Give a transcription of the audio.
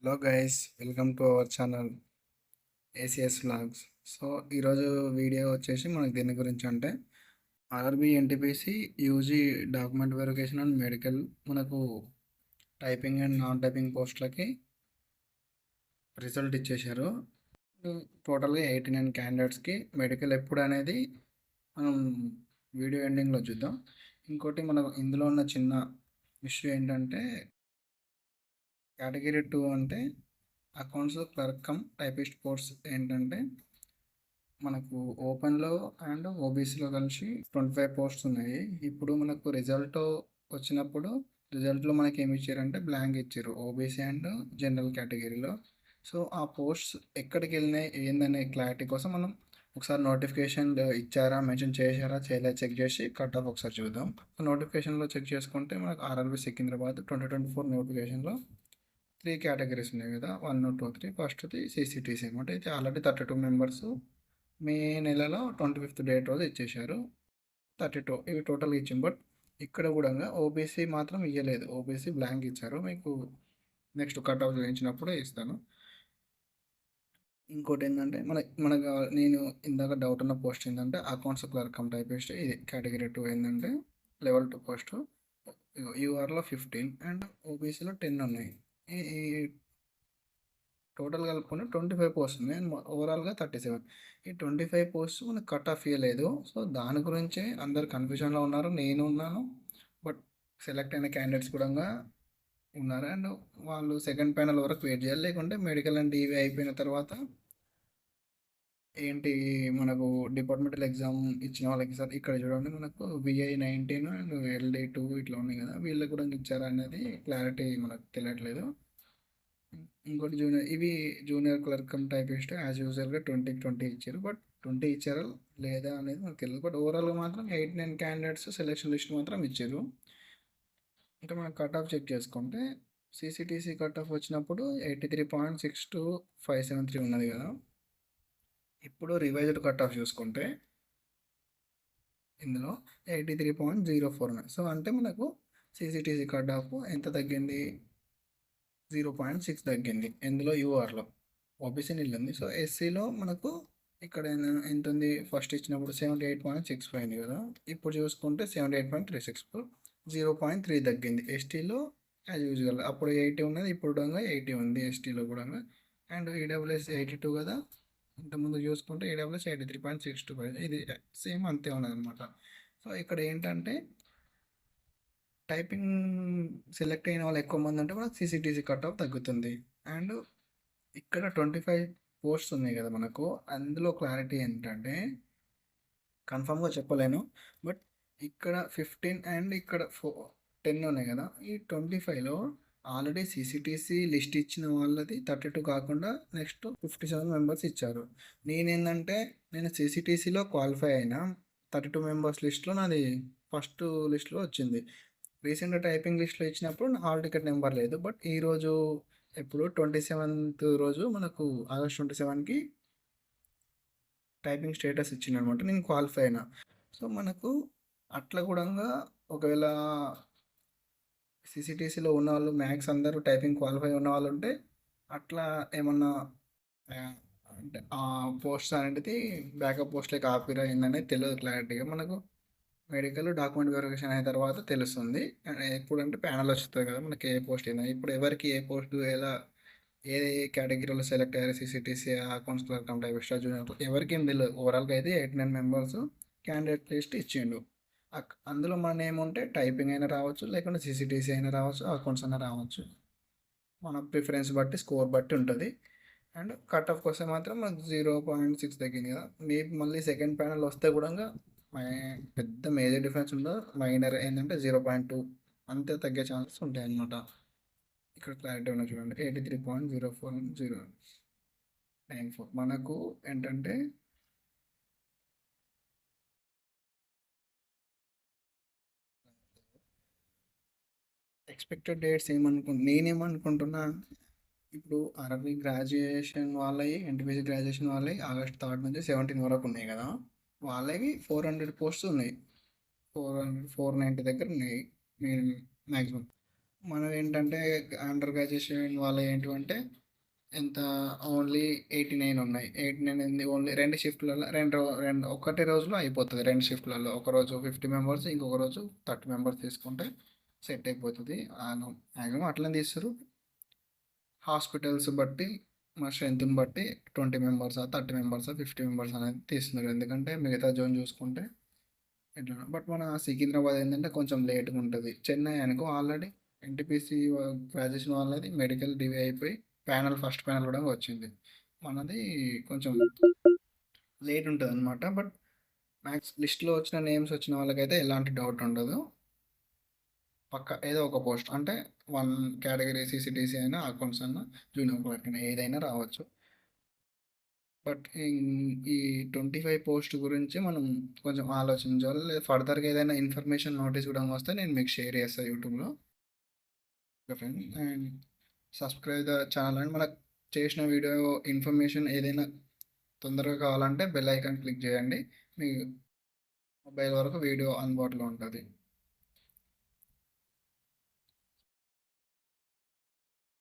Hello guys, welcome to our channel ACS vlogs. So ఈరోజు video వచ్చేసి మనకి దేని గురించి అంటే RRB NTPC UG document verification and medical మనకు టైపింగ్ అండ్ నాన్ టైపింగ్ పోస్టులకి రిజల్ట్ ఇచ్చేశారు. టోటల్గా 89 క్యాండిడేట్స్కి మెడికల్ ఎప్పుడు అనేది మనం వీడియో ఎండింగ్లో చూద్దాం. ఇంకోటి మనకు ఇందులో ఉన్న చిన్న ఇష్యూ ఏంటంటే కేటగిరీ 2 అంటే accounts clerk cum typist course ఏంటంటే మనకు ఓపెన్లో అండ్ ఓబీసీలో కలిసి 25 పోస్ట్స్ ఉన్నాయి. ఇప్పుడు మనకు రిజల్ట్ వచ్చినప్పుడు రిజల్ట్లో మనకి ఏమి ఇచ్చారంటే బ్లాంక్ ఇచ్చారు ఓబీసీ అండ్ జనరల్ కేటగిరీలో. సో ఆ పోస్ట్స్ ఎక్కడికి వెళ్ళినాయి ఏందనే క్లారిటీ కోసం మనం ఒకసారి నోటిఫికేషన్ ఇచ్చారా, మెన్షన్ చేశారా, చేయలేదు చెక్ చేసి కట్ ఆఫ్ ఒకసారి చూద్దాం. నోటిఫికేషన్లో చెక్ చేసుకుంటే మనకు ఆర్ఆర్బీ సికింద్రాబాద్ 2024 నోటిఫికేషన్లో 3 కేటగిరీస్ ఉన్నాయి కదా, 1, 2, 3. ఫస్ట్ది సిసిటీసీ అనమాట. అయితే ఆల్రెడీ 32 మెంబర్స్ మే నెలలో 25th డేట్ రోజు ఇచ్చేశారు. 32 ఇవి టోటల్గా ఇచ్చింది. బట్ ఇక్కడ కూడా ఓబీసీ మాత్రం ఇవ్వలేదు, ఓబీసీ బ్లాంక్ ఇచ్చారు. మీకు నెక్స్ట్ కట్ ఆఫ్ చేయించినప్పుడే ఇస్తాను. ఇంకోటి ఏంటంటే మనకు నేను ఇందాక డౌట్ ఉన్న పోస్ట్ ఏంటంటే అకౌంట్స్ క్లర్క్ కమ్ టైపిస్ట్. ఇది కేటగిరీ 2 ఏంటంటే లెవెల్ 2 పోస్ట్. యూఆర్లో 15 అండ్ ఓబీసీలో 10 ఉన్నాయి. ఈ టోటల్ కలుపుకొని 25 పోస్ట్ ఉంది అండ్ ఓవరాల్గా 37. ఈ 25 పోస్ట్ మనకు కట్ ఆఫ్ ఇవ్వలేదు. సో దాని గురించే అందరు కన్ఫ్యూజన్లో ఉన్నారు, నేను ఉన్నాను. బట్ సెలెక్ట్ అయిన క్యాండిడేట్స్ కూడా ఉన్నారు అండ్ వాళ్ళు సెకండ్ ప్యానల్ వరకు వెయిట్ చేయాలి. లేకుంటే మెడికల్ అండ్ ఈవీ అయిపోయిన తర్వాత ఏంటి మనకు డిపార్ట్మెంటల్ ఎగ్జామ్ ఇచ్చిన వాళ్ళకి సార్ ఇక్కడ చూడండి మనకు విఐ 19 అండ్ ఎల్డి 2 ఇట్లా ఉన్నాయి కదా, వీళ్ళకి కూడా ఇచ్చారా అనేది క్లారిటీ మనకు తెలియట్లేదు. ఇంకోటి ఇవి junior clerk cum typist as యూజువల్గా 20 ఇచ్చారు. బట్ 20 ఇచ్చారా లేదా అనేది మనకు తెలియదు. బట్ ఓవరాల్గా మాత్రం 89 క్యాండిడేట్స్ సెలెక్షన్ లిస్ట్ మాత్రం ఇచ్చారు. ఇంకా మనం కట్ ఆఫ్ చెక్ చేసుకుంటే సిసిటీసీ కట్ ఆఫ్ వచ్చినప్పుడు 83.62573 ఉన్నది కదా. ఇప్పుడు రివైజ్డ్ కట్ ఆఫ్ చూసుకుంటే ఇందులో 83.04 ఉన్నాయి. సో అంటే మనకు సిసిటీసీ కట్ ఆఫ్ ఎంత తగ్గింది, 0.6 తగ్గింది. ఇందులో యూఆర్లో ఓబీసీ నిల్లుంది. సో ఎస్సీలో మనకు ఇక్కడ ఎంత ఉంది, ఫస్ట్ ఇచ్చినప్పుడు 78.65 అయింది కదా, ఇప్పుడు చూసుకుంటే 78.36, 0.3 తగ్గింది. ఎస్టీలో యాజ్ యూజువల్ అప్పుడు 80 ఉన్నది, ఇప్పుడు కూడా 80 ఉంది ఎస్టీలో కూడా. అండ్ ఈడబ్ల్యూఎస్ 82 కదా, ఇంతకుముందు చూసుకుంటే ఈడబ్ల్యూఎస్ 83.625, ఇది సేమ్ అంతే ఉన్నది అనమాట. సో ఇక్కడ ఏంటంటే టైపింగ్ సెలెక్ట్ అయిన వాళ్ళు ఎక్కువ మంది ఉంటే మనకు సిసిటీసీ కట్ ఆఫ్ తగ్గుతుంది. అండ్ ఇక్కడ 25 పోస్ట్స్ ఉన్నాయి కదా మనకు, అందులో క్లారిటీ ఏంటంటే కన్ఫామ్గా చెప్పలేను. బట్ ఇక్కడ 15 అండ్ ఇక్కడ 10 ఉన్నాయి కదా, ఈ 25లో ఆల్రెడీ సిసిటీసీ లిస్ట్ ఇచ్చిన వాళ్ళది 32 కాకుండా నెక్స్ట్ 57 మెంబర్స్ ఇచ్చారు. నేనేంటంటే నేను సిసిటీసీలో క్వాలిఫై అయినా 32 మెంబర్స్ లిస్ట్లో నాది ఫస్ట్ లిస్ట్లో వచ్చింది. రీసెంట్గా టైపింగ్ లిస్ట్లో ఇచ్చినప్పుడు నా హాల్ టికెట్ నెంబర్ లేదు. బట్ ఈరోజు ఎప్పుడు 27th రోజు మనకు ఆగస్ట్ 27కి టైపింగ్ స్టేటస్ ఇచ్చింది అనమాట, నేను క్వాలిఫై అయినా. సో మనకు అట్లా కూడా ఒకవేళ సిసిటీసీలో ఉన్న వాళ్ళు మ్యాథ్స్ అందరూ టైపింగ్ క్వాలిఫై ఉన్న వాళ్ళు ఉంటే అట్లా ఏమన్నా అంటే ఆ పోస్ట్ అనేది బ్యాకప్ పోస్ట్లకి ఆపిరా ఏందనేది తెలియదు క్లారిటీగా. మనకు మెడికల్ డాక్యుమెంట్ వెరిఫికేషన్ అయిన తర్వాత తెలుస్తుంది. ఎప్పుడంటే ప్యానల్ వస్తుంది కదా మనకి ఏ పోస్ట్ అయినా. ఇప్పుడు ఎవరికి ఏ పోస్ట్ ఎలా ఏ కేటగిరీలో సెలెక్ట్ అయ్యారు, CCTC accounts clerk cum typist junior ఎవరికి ఏం తెలియదు. ఓవరాల్గా అయితే 89 మెంబర్స్ క్యాండిడేట్ లిస్ట్ ఇచ్చిండు. అందులో మన నేమ్ ఉంటే టైపింగ్ అయినా రావచ్చు, లేకుంటే సిసిటీసీ అయినా రావచ్చు, అకౌంట్స్ అయినా రావచ్చు. మన ప్రిఫరెన్స్ బట్టి స్కోర్ బట్టి ఉంటుంది. అండ్ కట్ ఆఫ్ కోసం మాత్రం మనకు 0.6 తగ్గింది కదా. మేబీ మళ్ళీ సెకండ్ ప్యానల్ వస్తే కూడా పెద్ద మేజర్ డిఫరెన్స్ ఉండదు, మైనర్ ఏంటంటే 0.2 అంతే తగ్గే ఛాన్సెస్ ఉంటాయి అన్నమాట. ఇక్కడ క్లారిటీ ఉన్న చూడండి 83.040494. మనకు ఏంటంటే ఎక్స్పెక్టెడ్ డేట్స్ నేనేమనుకుంటున్నా, ఇప్పుడు ఆర్ఆర్బీ గ్రాడ్యుయేషన్ వాళ్ళవి, ఎన్టీపీసీ గ్రాడ్యుయేషన్ వాళ్ళవి ఆగస్ట్ 3 నుంచి 17 వరకు ఉన్నాయి కదా, వాళ్ళవి 400 పోస్ట్స్ ఉన్నాయి. 490 దగ్గర ఉన్నాయి మ్యాక్సిమం. మనమేంటంటే అండర్ గ్రాడ్యుయేషన్ వాళ్ళయి ఏంటివంటే ఎంత ఓన్లీ 89 ఉన్నాయి. 89 ఏంది ఓన్లీ 2 షిఫ్ట్‌లలో 2 ఒక్కటే రోజులో అయిపోతది. 2 షిఫ్ట్‌లలో ఒకరోజు 50 మెంబర్స్, ఇంకొక రోజు 30 మెంబర్స్ తీసుకుంటే సెట్ అయిపోతది. మాక్సిమం అట్లనే తీస్తారు. హాస్పిటల్స్ బట్టి మా స్ట్రెంత్‌ని బట్టి 20 మెంబర్సా, 30 మెంబర్సా, 50 మెంబర్స్ అనేది తీస్తున్నారు. ఎందుకంటే మిగతా జోన్ చూసుకుంటే ఇట్లా. బట్ మన సికింద్రాబాద్ ఏంటంటే కొంచెం లేట్‌గా ఉంటది. చెన్నై అనుకో ఆల్రెడీ ఎన్‌టీపీసీ గ్రాడ్యుయేషన్ వాళ్ళది మెడికల్ డివే అయిపోయి ఫస్ట్ ప్యానెల్ కూడా వచ్చింది. మనది కొంచెం లేట్ ఉంటదనమాట. బట్ లిస్ట్‌లో వచ్చిన నేమ్స్ వచ్చిన వాళ్ళకైతే ఎలాంటి డౌట్ ఉండదు. పక్కా ఏదో ఒక పోస్ట్ అంటే 1 కేటగిరీ సీసీటీసీ అయినా, అకౌంట్స్ అయినా, జూనియర్ క్లర్క్ అయినా ఏదైనా రావచ్చు. బట్ ఈ 25 పోస్ట్ గురించి మనం కొంచెం ఆలోచించాలి. లేదా ఫర్దర్‌గా ఏదైనా ఇన్ఫర్మేషన్ నోటీస్ కూడా వస్తే నేను మీకు షేర్ చేస్తాను యూట్యూబ్‌లో. Okay friend. And subscribe the channel and మనకు చేసిన వీడియో ఇన్ఫర్మేషన్ ఏదైనా తొందరగా కావాలంటే బెల్ ఐకాన్ క్లిక్ చేయండి. మీ మొబైల్ వరకు వీడియో అందుబాటులో ఉంటుంది.